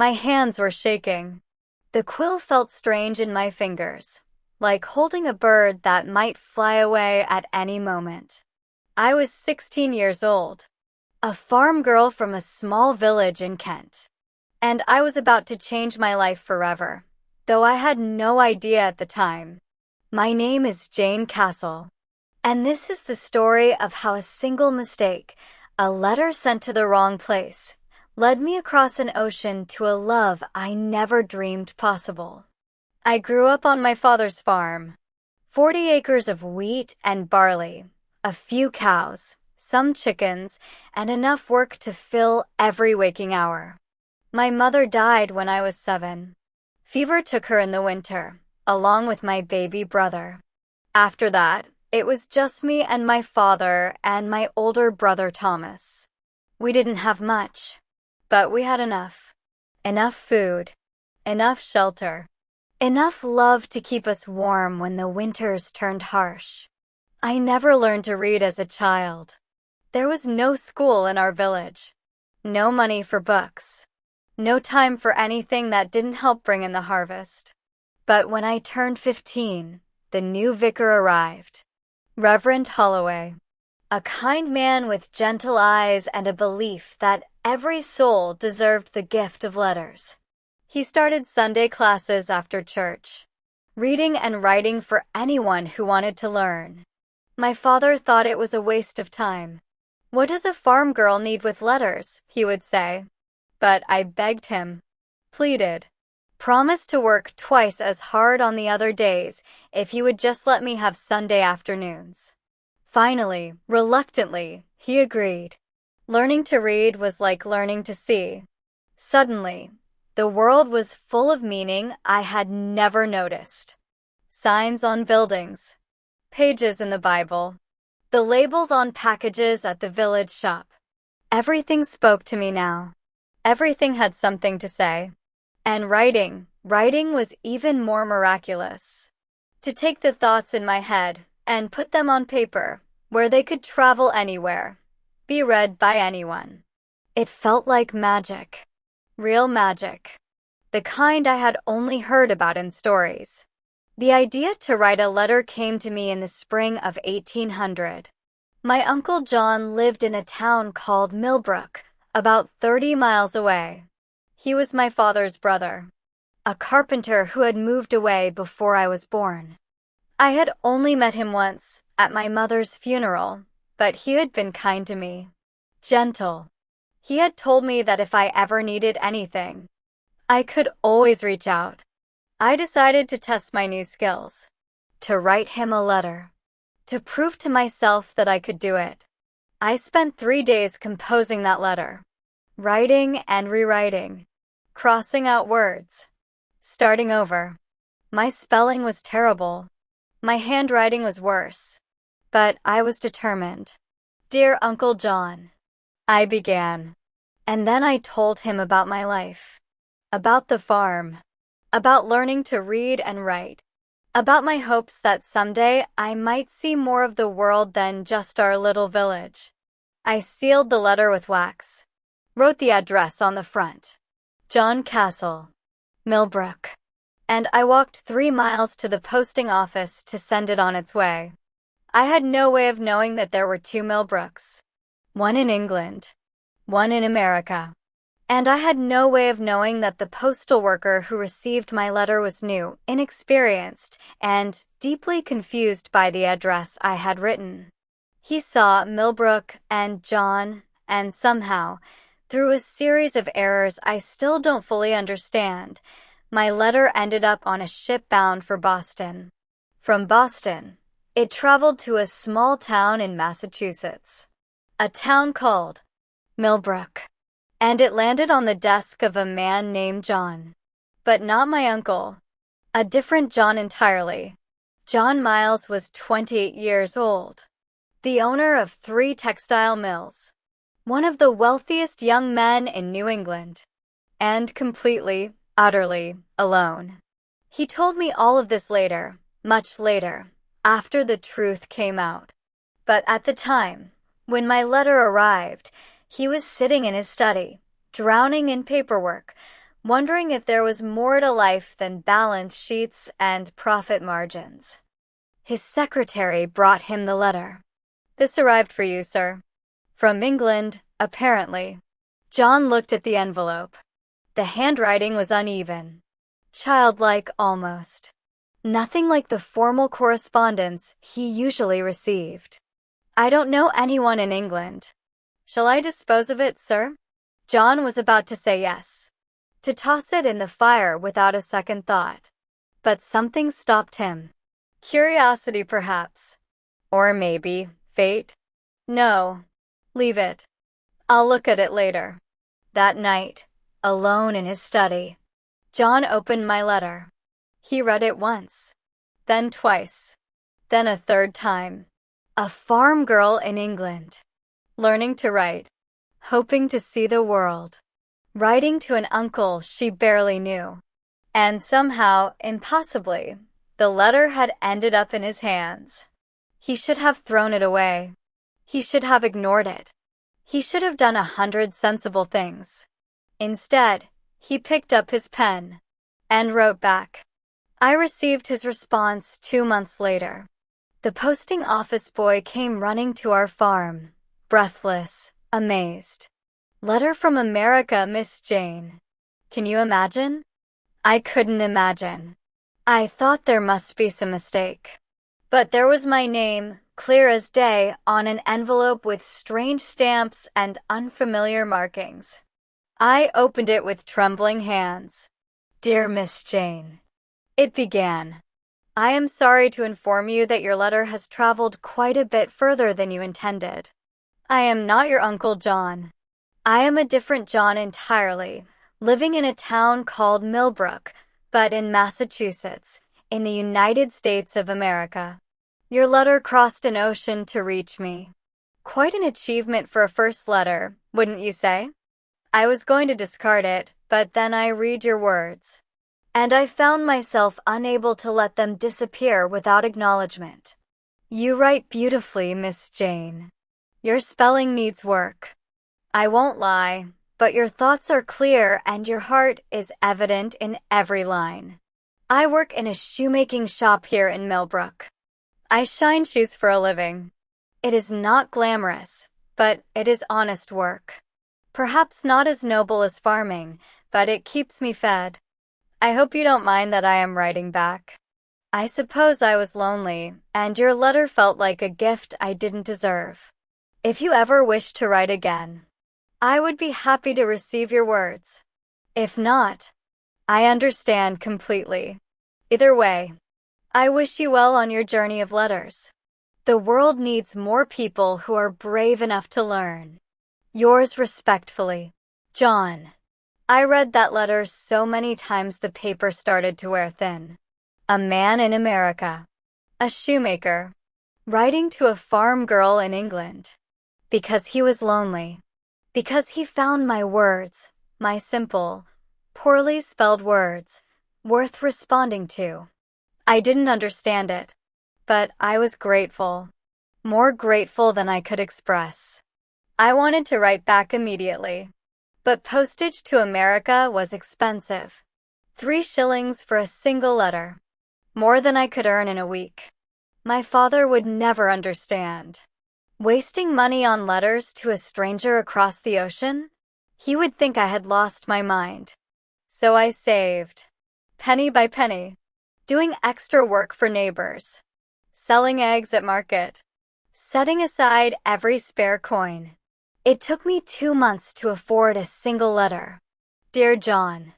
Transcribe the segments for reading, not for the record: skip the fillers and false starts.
My hands were shaking. The quill felt strange in my fingers, like holding a bird that might fly away at any moment. I was 16 years old, a farm girl from a small village in Kent, and I was about to change my life forever, though I had no idea at the time. My name is Jane Castle, and this is the story of how a single mistake, a letter sent to the wrong place, led me across an ocean to a love I never dreamed possible. I grew up on my father's farm. 40 acres of wheat and barley, a few cows, some chickens, and enough work to fill every waking hour. My mother died when I was 7. Fever took her in the winter, along with my baby brother. After that, it was just me and my father and my older brother Thomas. We didn't have much, but we had enough. Enough food, enough shelter, enough love to keep us warm when the winters turned harsh. I never learned to read as a child. There was no school in our village, no money for books, no time for anything that didn't help bring in the harvest. But when I turned 15, the new vicar arrived, Reverend Holloway, a kind man with gentle eyes and a belief that every soul deserved the gift of letters. He started Sunday classes after church, reading and writing for anyone who wanted to learn. My father thought it was a waste of time. "What does a farm girl need with letters?" he would say. But I begged him, pleaded, promised to work twice as hard on the other days if he would just let me have Sunday afternoons. Finally, reluctantly, he agreed. Learning to read was like learning to see. Suddenly, the world was full of meaning I had never noticed. Signs on buildings, pages in the Bible, the labels on packages at the village shop. Everything spoke to me now. Everything had something to say. And writing was even more miraculous. To take the thoughts in my head and put them on paper, where they could travel anywhere, be read by anyone. It felt like magic. Real magic. The kind I had only heard about in stories. The idea to write a letter came to me in the spring of 1800. My Uncle John lived in a town called Millbrook, about 30 miles away. He was my father's brother, a carpenter who had moved away before I was born. I had only met him once, at my mother's funeral, but he had been kind to me, gentle. He had told me that if I ever needed anything, I could always reach out. I decided to test my new skills, to write him a letter, to prove to myself that I could do it. I spent 3 days composing that letter, writing and rewriting, crossing out words, starting over. My spelling was terrible. My handwriting was worse. But I was determined. "Dear Uncle John," I began. And then I told him about my life, about the farm, about learning to read and write, about my hopes that someday I might see more of the world than just our little village. I sealed the letter with wax, wrote the address on the front, John Castle, Millbrook, and I walked 3 miles to the posting office to send it on its way. I had no way of knowing that there were 2 Millbrooks, one in England, one in America. And I had no way of knowing that the postal worker who received my letter was new, inexperienced, and deeply confused by the address I had written. He saw Millbrook and John, and somehow, through a series of errors I still don't fully understand, my letter ended up on a ship bound for Boston. From Boston, it traveled to a small town in Massachusetts, a town called Millbrook. And it landed on the desk of a man named John. But not my uncle. A different John entirely. John Miles was 28 years old, the owner of 3 textile mills, one of the wealthiest young men in New England, and completely, utterly alone. He told me all of this later, much later, after the truth came out. But at the time, when my letter arrived, he was sitting in his study, drowning in paperwork, wondering if there was more to life than balance sheets and profit margins. His secretary brought him the letter. "This arrived for you, sir." "From England, apparently." John looked at the envelope. The handwriting was uneven, childlike almost. Nothing like the formal correspondence he usually received. "I don't know anyone in England. Shall I dispose of it, sir?" John was about to say yes, to toss it in the fire without a second thought. But something stopped him. Curiosity, perhaps. Or maybe fate. "No, leave it. I'll look at it later." That night, alone in his study, John opened my letter. He read it once, then twice, then a third time. A farm girl in England, learning to write, hoping to see the world, writing to an uncle she barely knew. And somehow, impossibly, the letter had ended up in his hands. He should have thrown it away. He should have ignored it. He should have done 100 sensible things. Instead, he picked up his pen and wrote back. I received his response 2 months later. The posting office boy came running to our farm, breathless, amazed. "Letter from America, Miss Jane." Can you imagine? I couldn't imagine. I thought there must be some mistake. But there was my name, clear as day, on an envelope with strange stamps and unfamiliar markings. I opened it with trembling hands. "Dear Miss Jane," it began. "I am sorry to inform you that your letter has traveled quite a bit further than you intended. I am not your Uncle John. I am a different John entirely, living in a town called Millbrook, but in Massachusetts, in the United States of America. Your letter crossed an ocean to reach me. Quite an achievement for a first letter, wouldn't you say? I was going to discard it, but then I read your words, and I found myself unable to let them disappear without acknowledgement. You write beautifully, Miss Jane. Your spelling needs work. I won't lie, but your thoughts are clear and your heart is evident in every line. I work in a shoemaking shop here in Millbrook. I shine shoes for a living. It is not glamorous, but it is honest work. Perhaps not as noble as farming, but it keeps me fed. I hope you don't mind that I am writing back. I suppose I was lonely, and your letter felt like a gift I didn't deserve. If you ever wish to write again, I would be happy to receive your words. If not, I understand completely. Either way, I wish you well on your journey of letters. The world needs more people who are brave enough to learn. Yours respectfully, John. I read that letter so many times the paper started to wear thin. A man in America, a shoemaker, writing to a farm girl in England. Because he was lonely. Because he found my words, my simple, poorly spelled words, worth responding to. I didn't understand it, but I was grateful. More grateful than I could express. I wanted to write back immediately, but postage to America was expensive. 3 shillings for a single letter. More than I could earn in a week. My father would never understand. Wasting money on letters to a stranger across the ocean? He would think I had lost my mind. So I saved, penny by penny, doing extra work for neighbors, selling eggs at market, setting aside every spare coin. It took me 2 months to afford a single letter. Dear John,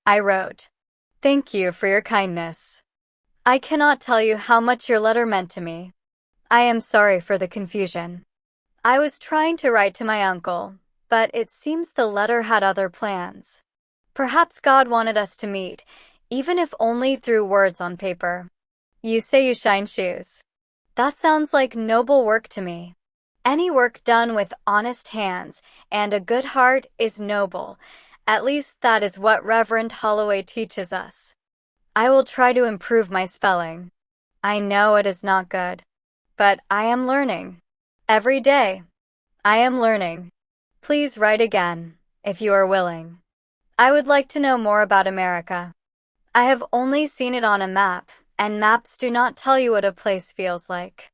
I wrote, thank you for your kindness. I cannot tell you how much your letter meant to me. I am sorry for the confusion. I was trying to write to my uncle, but it seems the letter had other plans. Perhaps God wanted us to meet, even if only through words on paper. You say you shine shoes. That sounds like noble work to me. Any work done with honest hands and a good heart is noble. At least that is what Reverend Holloway teaches us. I will try to improve my spelling. I know it is not good, but I am learning. Every day, I am learning. Please write again, if you are willing. I would like to know more about America. I have only seen it on a map, and maps do not tell you what a place feels like.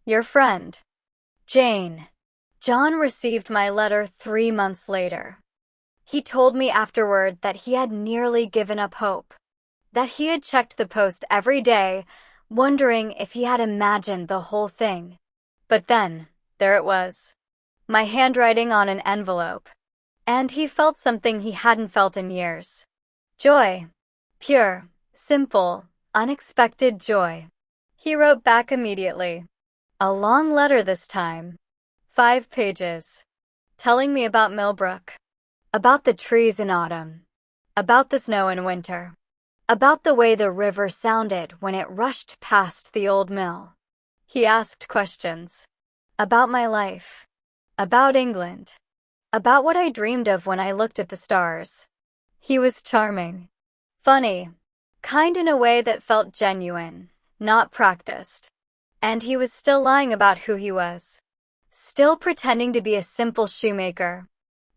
Your friend, Jane. John received my letter 3 months later. He told me afterward that he had nearly given up hope, that he had checked the post every day, wondering if he had imagined the whole thing. But then, there it was, my handwriting on an envelope. And he felt something he hadn't felt in years. Joy. Pure, simple, unexpected joy. He wrote back immediately. A long letter this time. 5 pages. Telling me about Millbrook. About the trees in autumn. About the snow in winter. About the way the river sounded when it rushed past the old mill. He asked questions. About my life. About England. About what I dreamed of when I looked at the stars. He was charming. Funny. Kind in a way that felt genuine, not practiced. And he was still lying about who he was. Still pretending to be a simple shoemaker.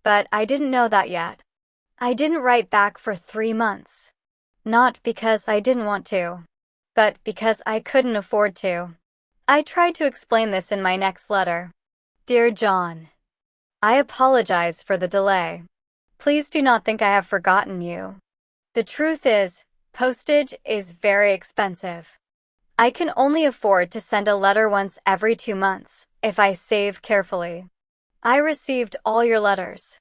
But I didn't know that yet. I didn't write back for 3 months. Not because I didn't want to, but because I couldn't afford to. I tried to explain this in my next letter. Dear John, I apologize for the delay. Please do not think I have forgotten you. The truth is, postage is very expensive. I can only afford to send a letter once every 2 months, if I save carefully. I received all your letters.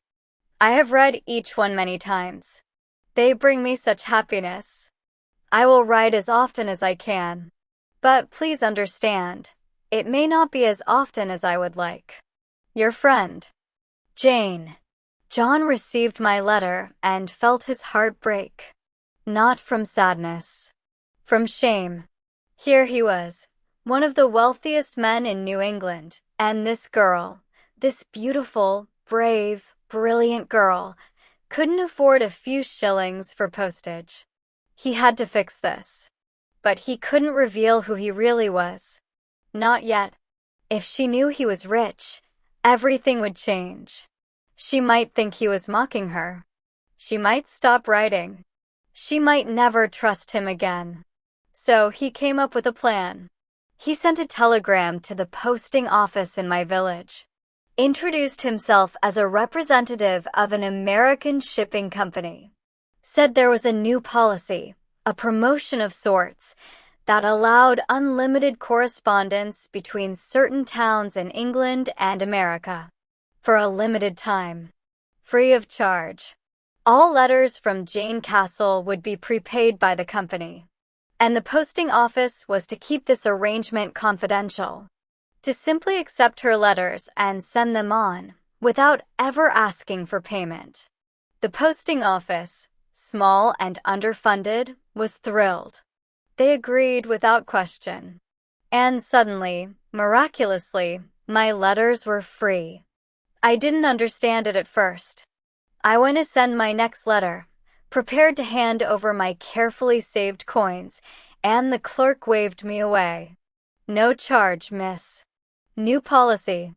I have read each one many times. They bring me such happiness. I will write as often as I can. But please understand, it may not be as often as I would like. Your friend, Jane. John received my letter and felt his heart break. Not from sadness. From shame. Here he was, one of the wealthiest men in New England, and this girl, this beautiful, brave, brilliant girl, couldn't afford a few shillings for postage. He had to fix this. But he couldn't reveal who he really was. Not yet. If she knew he was rich, everything would change. She might think he was mocking her. She might stop writing. She might never trust him again. So he came up with a plan. He sent a telegram to the posting office in my village. Introduced himself as a representative of an American shipping company. Said there was a new policy, a promotion of sorts, that allowed unlimited correspondence between certain towns in England and America. For a limited time. Free of charge. All letters from Jane Castle would be prepaid by the company. And the posting office was to keep this arrangement confidential. To simply accept her letters and send them on, without ever asking for payment. The posting office, small and underfunded, was thrilled. They agreed without question. And suddenly, miraculously, my letters were free. I didn't understand it at first. I went to send my next letter, prepared to hand over my carefully saved coins, and the clerk waved me away. No charge, miss. New policy.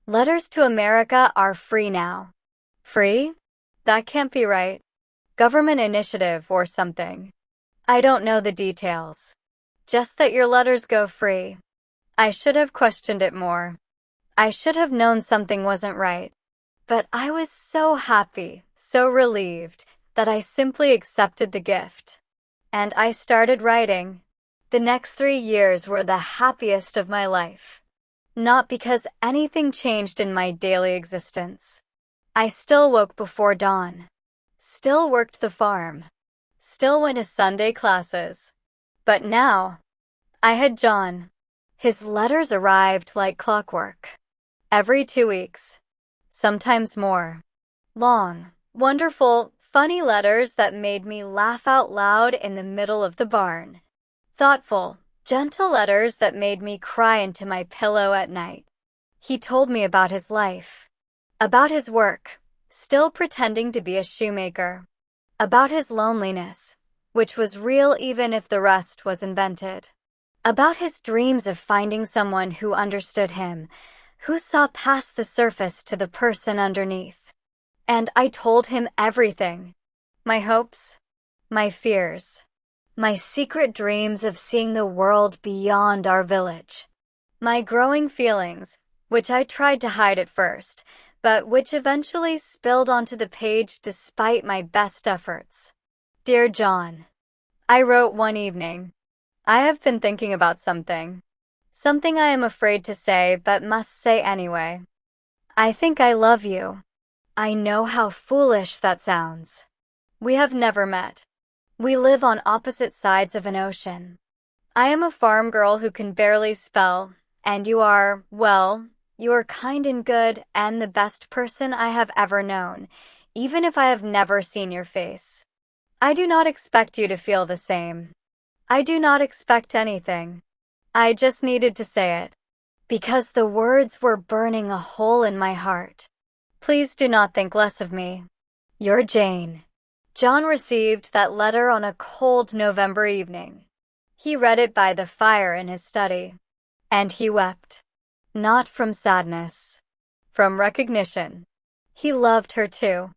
Letters to America are free now. Free? That can't be right. Government initiative or something. I don't know the details. Just that your letters go free. I should have questioned it more. I should have known something wasn't right. But I was so happy, so relieved, that I simply accepted the gift. And I started writing. The next 3 years were the happiest of my life. Not because anything changed in my daily existence. I still woke before dawn. Still worked the farm. Still went to Sunday classes. But now, I had John. His letters arrived like clockwork. Every 2 weeks. Sometimes more. Long, wonderful, funny letters that made me laugh out loud in the middle of the barn. Thoughtful, gentle letters that made me cry into my pillow at night. He told me about his life. About his work, still pretending to be a shoemaker. About his loneliness, which was real even if the rest was invented. About his dreams of finding someone who understood him, who saw past the surface to the person underneath. And I told him everything. my hopes, my fears, my secret dreams of seeing the world beyond our village, my growing feelings, which I tried to hide at first, but which eventually spilled onto the page despite my best efforts. Dear John, I wrote one evening. I have been thinking about something. Something I am afraid to say, but must say anyway. I think I love you. I know how foolish that sounds. We have never met. We live on opposite sides of an ocean. I am a farm girl who can barely spell, and you are, well, you are kind and good and the best person I have ever known, even if I have never seen your face. I do not expect you to feel the same. I do not expect anything. I just needed to say it, because the words were burning a hole in my heart. Please do not think less of me. Your Jane. John received that letter on a cold November evening. He read it by the fire in his study, and he wept. Not from sadness, from recognition. He loved her too.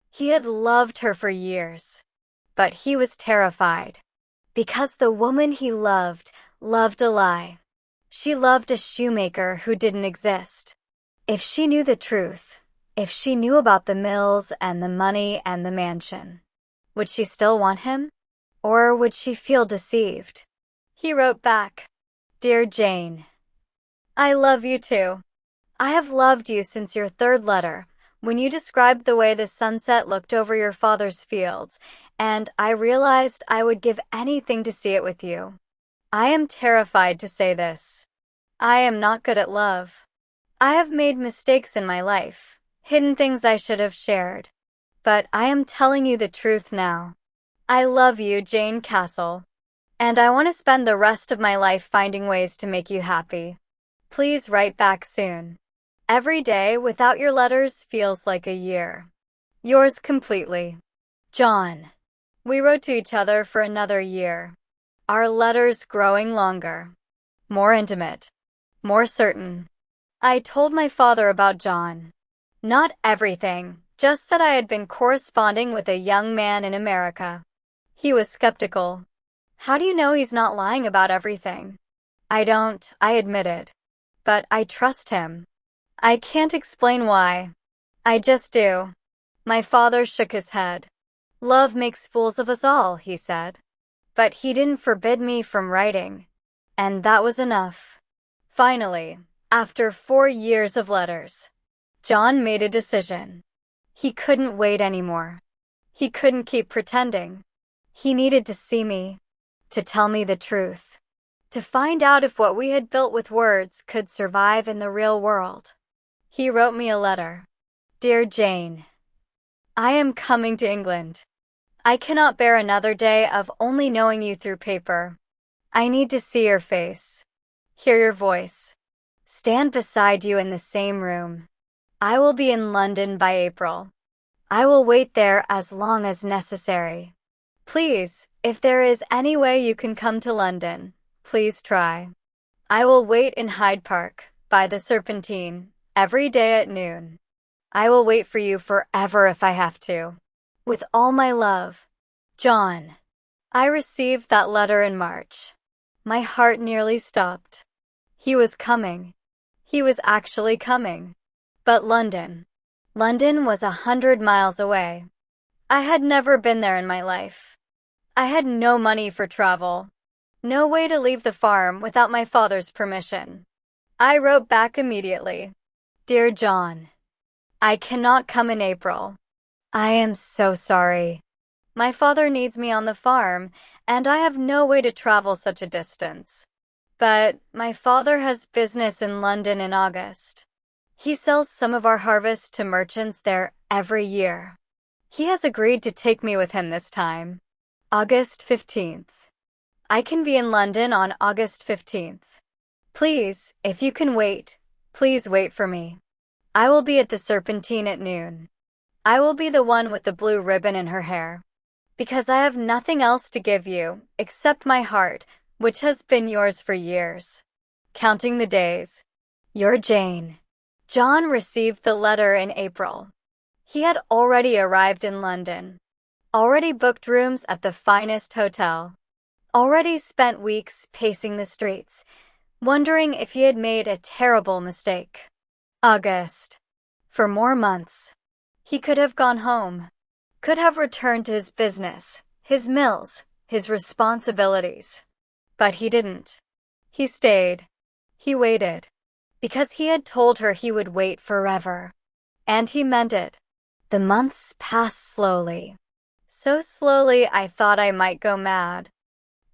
He had loved her for years, but he was terrified, because the woman he loved a lie. She loved a shoemaker who didn't exist. If she knew the truth, if she knew about the mills and the money and the mansion, would she still want him? Or would she feel deceived? He wrote back, Dear Jane, I love you too. I have loved you since your third letter, when you described the way the sunset looked over your father's fields, and I realized I would give anything to see it with you. I am terrified to say this. I am not good at love. I have made mistakes in my life, hidden things I should have shared. But I am telling you the truth now. I love you, Jane Castle. And I want to spend the rest of my life finding ways to make you happy. Please write back soon. Every day without your letters feels like a year. Yours completely, John. We wrote to each other for another year. Our letters growing longer, more intimate, more certain. I told my father about John. Not everything, just that I had been corresponding with a young man in America. He was skeptical. How do you know he's not lying about everything? I don't, I admit it. But I trust him. I can't explain why. I just do. My father shook his head. Love makes fools of us all, he said. But he didn't forbid me from writing. And that was enough. Finally, after 4 years of letters, John made a decision. He couldn't wait anymore. He couldn't keep pretending. He needed to see me, to tell me the truth, to find out if what we had built with words could survive in the real world. He wrote me a letter. Dear Jane, I am coming to England. I cannot bear another day of only knowing you through paper. I need to see your face, hear your voice, stand beside you in the same room. I will be in London by April. I will wait there as long as necessary. Please, if there is any way you can come to London, please try. I will wait in Hyde Park, by the Serpentine, every day at noon. I will wait for you forever if I have to. With all my love, John. I received that letter in March. My heart nearly stopped. He was coming. He was actually coming. But London was 100 miles away. I had never been there in my life. I had no money for travel. No way to leave the farm without my father's permission. I wrote back immediately. Dear John, I cannot come in April. I am so sorry. My father needs me on the farm, and I have no way to travel such a distance. But my father has business in London in August. He sells some of our harvest to merchants there every year. He has agreed to take me with him this time. August 15th. I can be in London on August 15th. Please, if you can wait, please wait for me. I will be at the Serpentine at noon. I will be the one with the blue ribbon in her hair. Because I have nothing else to give you, except my heart, which has been yours for years. Counting the days. Your Jane. John received the letter in April. He had already arrived in London. already booked rooms at the finest hotel, already spent weeks pacing the streets, wondering if he had made a terrible mistake. August. For more months. He could have gone home, could have returned to his business, his mills, his responsibilities. But he didn't. He stayed. He waited. Because he had told her he would wait forever. And he meant it. The months passed slowly. So slowly I thought I might go mad.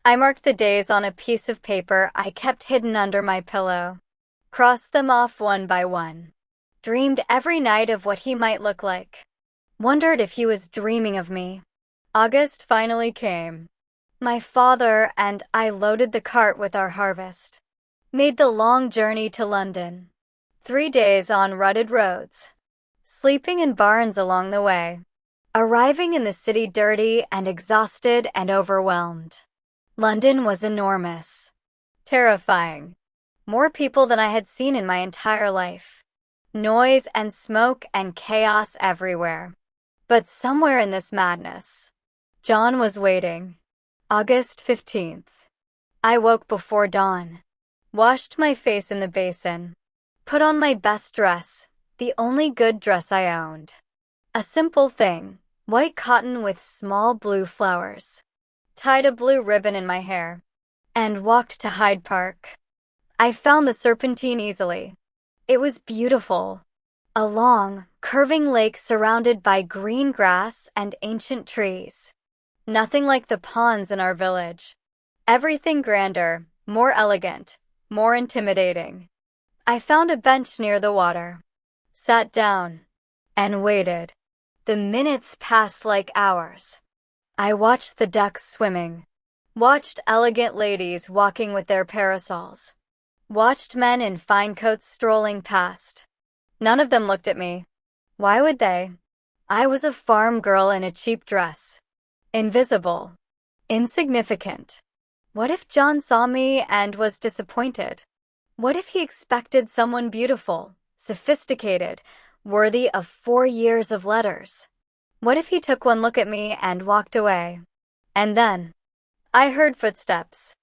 I marked the days on a piece of paper I kept hidden under my pillow. Crossed them off one by one. Dreamed every night of what he might look like. Wondered if he was dreaming of me. August finally came. My father and I loaded the cart with our harvest. Made the long journey to London. 3 days on rutted roads. Sleeping in barns along the way. Arriving in the city dirty and exhausted and overwhelmed. London was enormous. Terrifying. More people than I had seen in my entire life. Noise and smoke and chaos everywhere. But somewhere in this madness, John was waiting. August 15th. I woke before dawn. Washed my face in the basin. Put on my best dress, the only good dress I owned. A simple thing, white cotton with small blue flowers. Tied a blue ribbon in my hair. And walked to Hyde Park. I found the Serpentine easily. It was beautiful. A long, curving lake surrounded by green grass and ancient trees. Nothing like the ponds in our village. Everything grander, more elegant, more intimidating. I found a bench near the water. Sat down. And waited. The minutes passed like hours. I watched the ducks swimming. Watched elegant ladies walking with their parasols. Watched men in fine coats strolling past. None of them looked at me. Why would they? I was a farm girl in a cheap dress. Invisible. Insignificant. What if John saw me and was disappointed? What if he expected someone beautiful, sophisticated, worthy of 4 years of letters? What if he took one look at me and walked away? And then, I heard footsteps.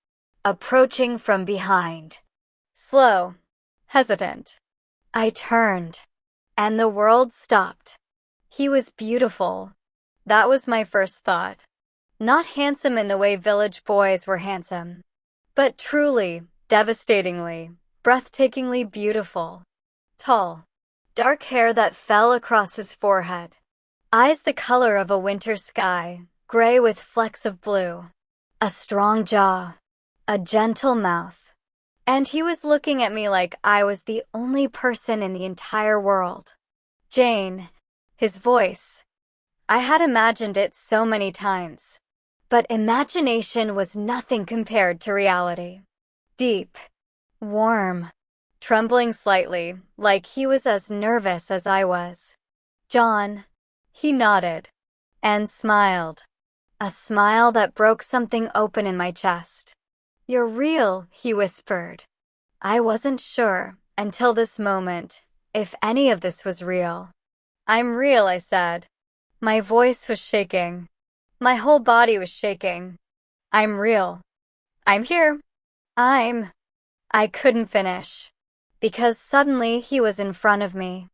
Approaching from behind. Slow. Hesitant. I turned. And the world stopped. He was beautiful. That was my first thought. Not handsome in the way village boys were handsome. But truly, devastatingly, breathtakingly beautiful. Tall. Dark hair that fell across his forehead. Eyes the color of a winter sky, gray with flecks of blue. A strong jaw. A gentle mouth. And he was looking at me like I was the only person in the entire world. Jane. His voice. I had imagined it so many times. But imagination was nothing compared to reality. Deep. Warm. Trembling slightly, like he was as nervous as I was. John. He nodded. And smiled. A smile that broke something open in my chest. You're real, he whispered. I wasn't sure, until this moment, if any of this was real. I'm real, I said. My voice was shaking. My whole body was shaking. I'm real. I'm here. I couldn't finish. Because suddenly he was in front of me.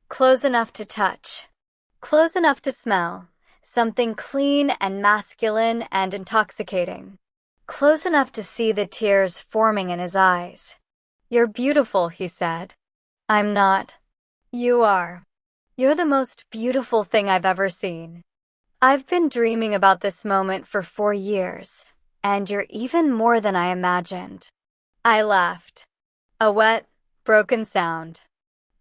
Close enough to touch. Close enough to smell. Something clean and masculine and intoxicating. Close enough to see the tears forming in his eyes. You're beautiful, he said. I'm not. You are. You're the most beautiful thing I've ever seen. I've been dreaming about this moment for 4 years, and you're even more than I imagined. I laughed. A wet, broken sound.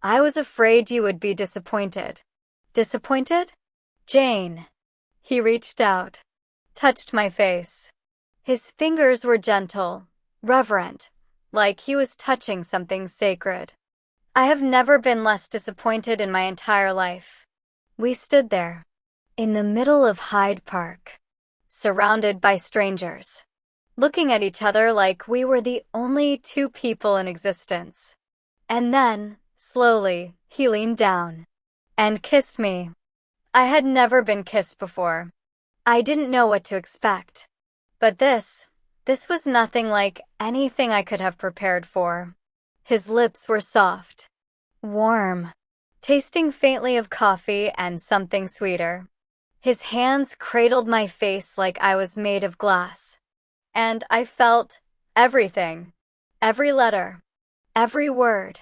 I was afraid you would be disappointed. Disappointed? Jane. He reached out. Touched my face. His fingers were gentle, reverent, like he was touching something sacred. I have never been less disappointed in my entire life. We stood there, in the middle of Hyde Park, surrounded by strangers, looking at each other like we were the only 2 people in existence. And then, slowly, he leaned down and kissed me. I had never been kissed before. I didn't know what to expect. But this was nothing like anything I could have prepared for. His lips were soft, warm, tasting faintly of coffee and something sweeter. His hands cradled my face like I was made of glass. And I felt everything. Every letter, every word,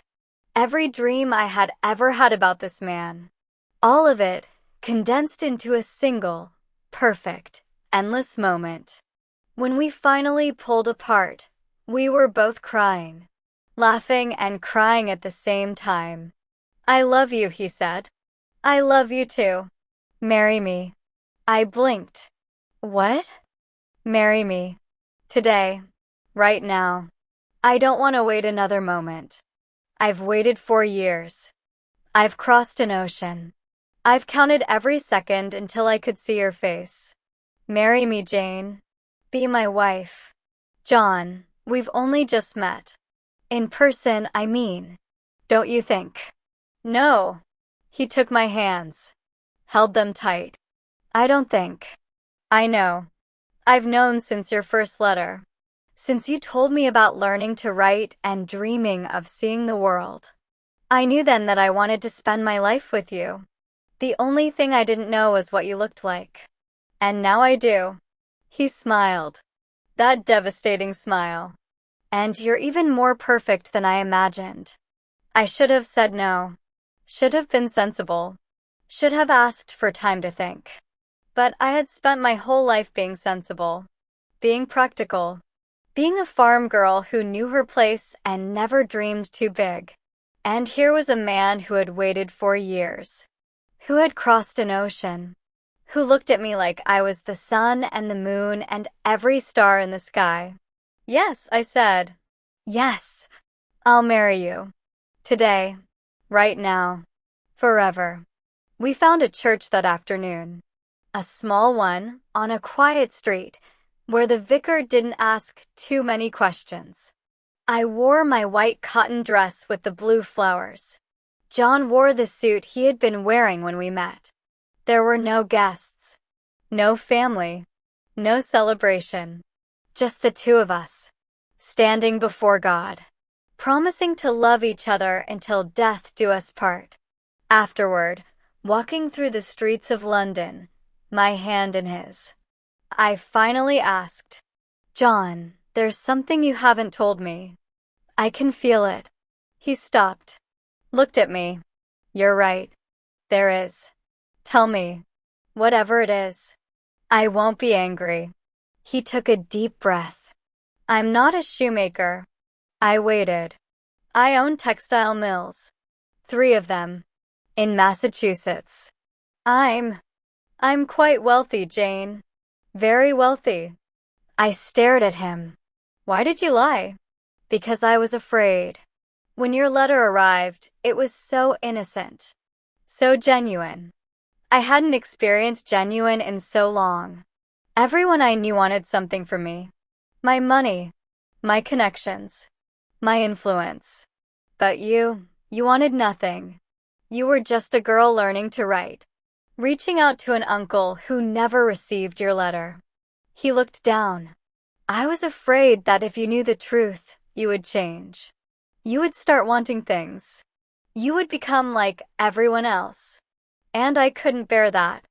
every dream I had ever had about this man. All of it condensed into a single, perfect, endless moment. When we finally pulled apart, we were both crying, laughing and crying at the same time. "I love you," he said. "I love you too. Marry me." I blinked. "What?" "Marry me. Today. Right now. I don't want to wait another moment. I've waited for years. I've crossed an ocean. I've counted every second until I could see your face. Marry me, Jane. Be my wife." "John, we've only just met. In person, I mean. Don't you think?" "No." He took my hands, held them tight. "I don't think. I know. I've known since your first letter. Since you told me about learning to write and dreaming of seeing the world. I knew then that I wanted to spend my life with you. The only thing I didn't know was what you looked like. And now I do." He smiled. That devastating smile. "And you're even more perfect than I imagined." I should have said no. Should have been sensible. Should have asked for time to think. But I had spent my whole life being sensible, being practical, being a farm girl who knew her place and never dreamed too big. And here was a man who had waited for years, who had crossed an ocean, who looked at me like I was the sun and the moon and every star in the sky. "Yes," I said. "Yes, I'll marry you. Today. Right now. Forever." We found a church that afternoon. A small one, on a quiet street, where the vicar didn't ask too many questions. I wore my white cotton dress with the blue flowers. John wore the suit he had been wearing when we met. There were no guests, no family, no celebration. Just the two of us, standing before God, promising to love each other until death do us part. Afterward, walking through the streets of London, my hand in his, I finally asked, "John, there's something you haven't told me. I can feel it." He stopped, looked at me. "You're right. There is. Tell me. Whatever it is. I won't be angry." He took a deep breath. "I'm not a shoemaker." I waited. "I own textile mills. 3 of them. In Massachusetts. I'm quite wealthy, Jane. Very wealthy." I stared at him. "Why did you lie?" "Because I was afraid. When your letter arrived, it was so innocent. So genuine. I hadn't experienced genuine in so long. Everyone I knew wanted something from me. My money. My connections. My influence. But you wanted nothing. You were just a girl learning to write, reaching out to an uncle who never received your letter." He looked down. "I was afraid that if you knew the truth, you would change. You would start wanting things. You would become like everyone else. And I couldn't bear that.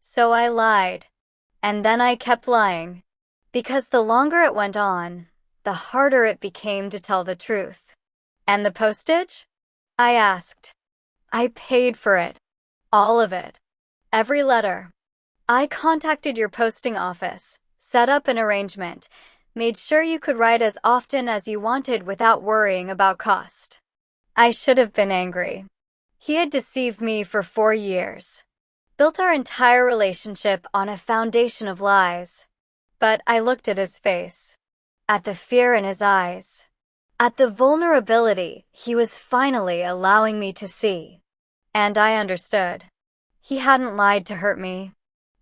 So I lied. And then I kept lying. Because the longer it went on, the harder it became to tell the truth." "And the postage?" I asked. "I paid for it. All of it. Every letter. I contacted your posting office, set up an arrangement, made sure you could write as often as you wanted without worrying about cost." I should have been angry. He had deceived me for 4 years, built our entire relationship on a foundation of lies. But I looked at his face, at the fear in his eyes, at the vulnerability he was finally allowing me to see. And I understood. He hadn't lied to hurt me.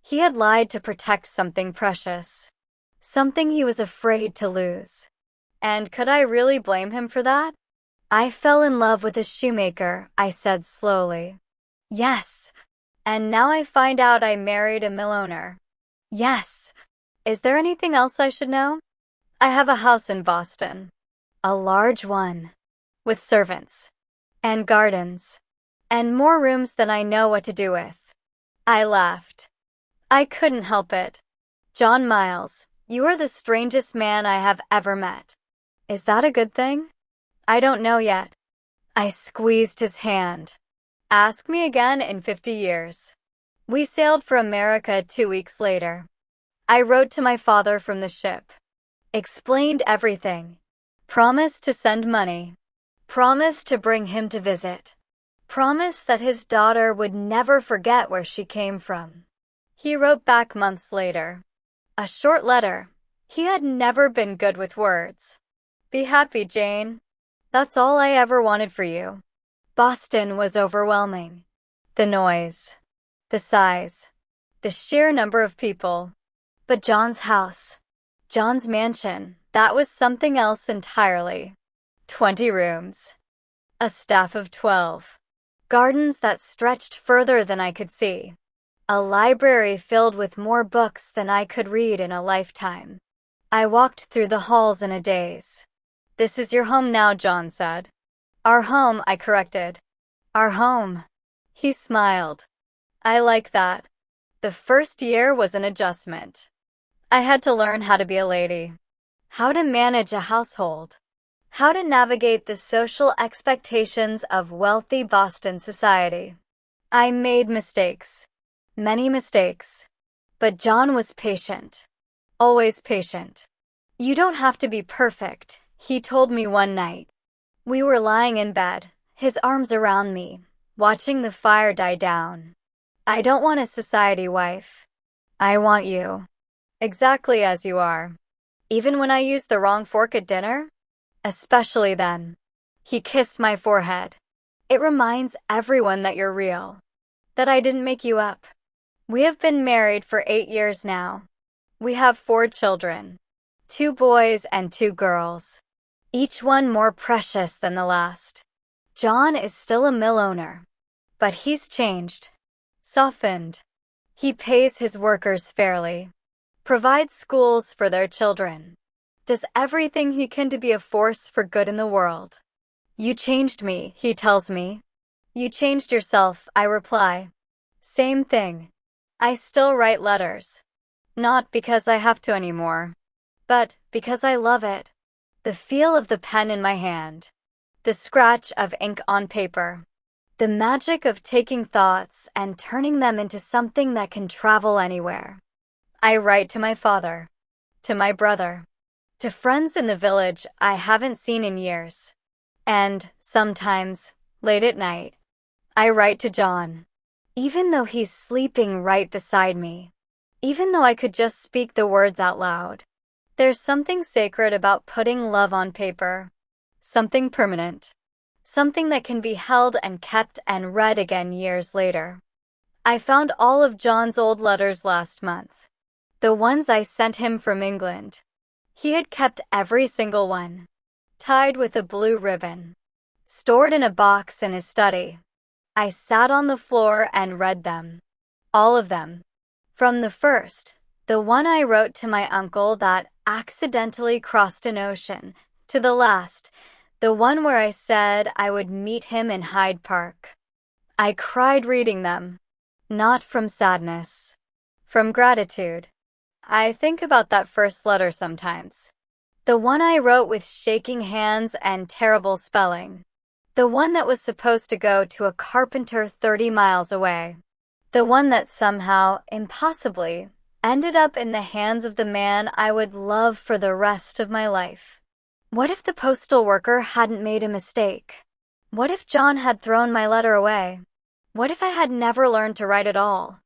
He had lied to protect something precious, something he was afraid to lose. And could I really blame him for that? "I fell in love with a shoemaker," I said slowly. "Yes. And now I find out I married a mill owner. Yes. Is there anything else I should know? I have a house in Boston. A large one. With servants. And gardens. And more rooms than I know what to do with. I laughed. I couldn't help it. John Miles, you are the strangest man I have ever met. Is that a good thing? I don't know yet. I squeezed his hand. Ask me again in 50 years. We sailed for America 2 weeks later. I wrote to my father from the ship. Explained everything. Promised to send money. Promised to bring him to visit. Promised that his daughter would never forget where she came from. He wrote back months later. A short letter. He had never been good with words. Be happy, Jane. That's all I ever wanted for you. Boston was overwhelming. The noise. The size. The sheer number of people. But John's house. John's mansion. That was something else entirely. 20 rooms. A staff of 12. Gardens that stretched further than I could see. A library filled with more books than I could read in a lifetime. I walked through the halls in a daze. This is your home now, John said. Our home, I corrected. Our home. He smiled. I like that. The first year was an adjustment. I had to learn how to be a lady. How to manage a household. How to navigate the social expectations of wealthy Boston society. I made mistakes. Many mistakes. But John was patient. Always patient. You don't have to be perfect, he told me one night. We were lying in bed, his arms around me, watching the fire die down. I don't want a society wife. I want you. Exactly as you are. Even when I use the wrong fork at dinner? Especially then. He kissed my forehead. It reminds everyone that you're real. That I didn't make you up. We have been married for 8 years now. We have 4 children. 2 boys and 2 girls. Each one more precious than the last. John is still a mill owner. But he's changed. Softened. He pays his workers fairly. Provides schools for their children. Does everything he can to be a force for good in the world. You changed me, he tells me. You changed yourself, I reply. Same thing. I still write letters. Not because I have to anymore, but because I love it. The feel of the pen in my hand. The scratch of ink on paper. The magic of taking thoughts and turning them into something that can travel anywhere. I write to my father. To my brother. To friends in the village I haven't seen in years. And, sometimes, late at night, I write to John. Even though he's sleeping right beside me. Even though I could just speak the words out loud. There's something sacred about putting love on paper. Something permanent. Something that can be held and kept and read again years later. I found all of John's old letters last month. The ones I sent him from England. He had kept every single one. Tied with a blue ribbon. Stored in a box in his study. I sat on the floor and read them. All of them. From the first, the one I wrote to my uncle that accidentally crossed an ocean, to the last, the one where I said I would meet him in Hyde Park. I cried reading them. Not from sadness. From gratitude. I think about that first letter sometimes. The one I wrote with shaking hands and terrible spelling. The one that was supposed to go to a carpenter 30 miles away. The one that somehow, impossibly, ended up in the hands of the man I would love for the rest of my life. What if the postal worker hadn't made a mistake? What if John had thrown my letter away? What if I had never learned to write at all?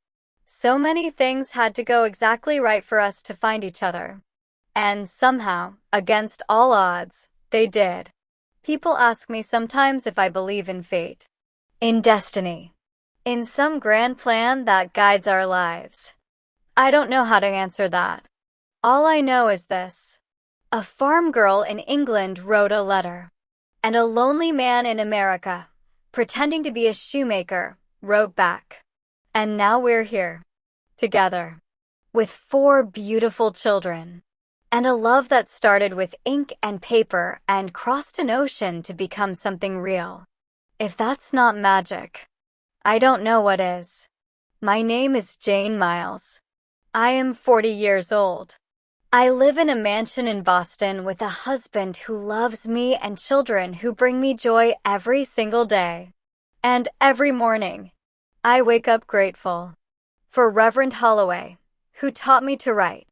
So many things had to go exactly right for us to find each other. And somehow, against all odds, they did. People ask me sometimes if I believe in fate. In destiny. In some grand plan that guides our lives. I don't know how to answer that. All I know is this. A farm girl in England wrote a letter. And a lonely man in America, pretending to be a shoemaker, wrote back. And now we're here. Together. with 4 beautiful children, and a love that started with ink and paper and crossed an ocean to become something real. If that's not magic, I don't know what is. My name is Jane Miles. I am 40 years old. I live in a mansion in Boston with a husband who loves me and children who bring me joy every single day. And every morning, I wake up grateful. For Reverend Holloway, who taught me to write.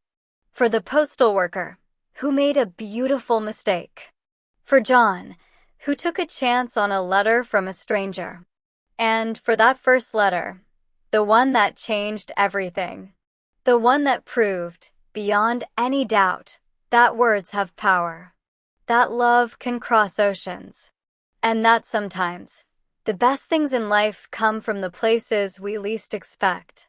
For the postal worker, who made a beautiful mistake. For John, who took a chance on a letter from a stranger. And for that first letter, the one that changed everything. The one that proved, beyond any doubt, that words have power. That love can cross oceans. And that sometimes, the best things in life come from the places we least expect.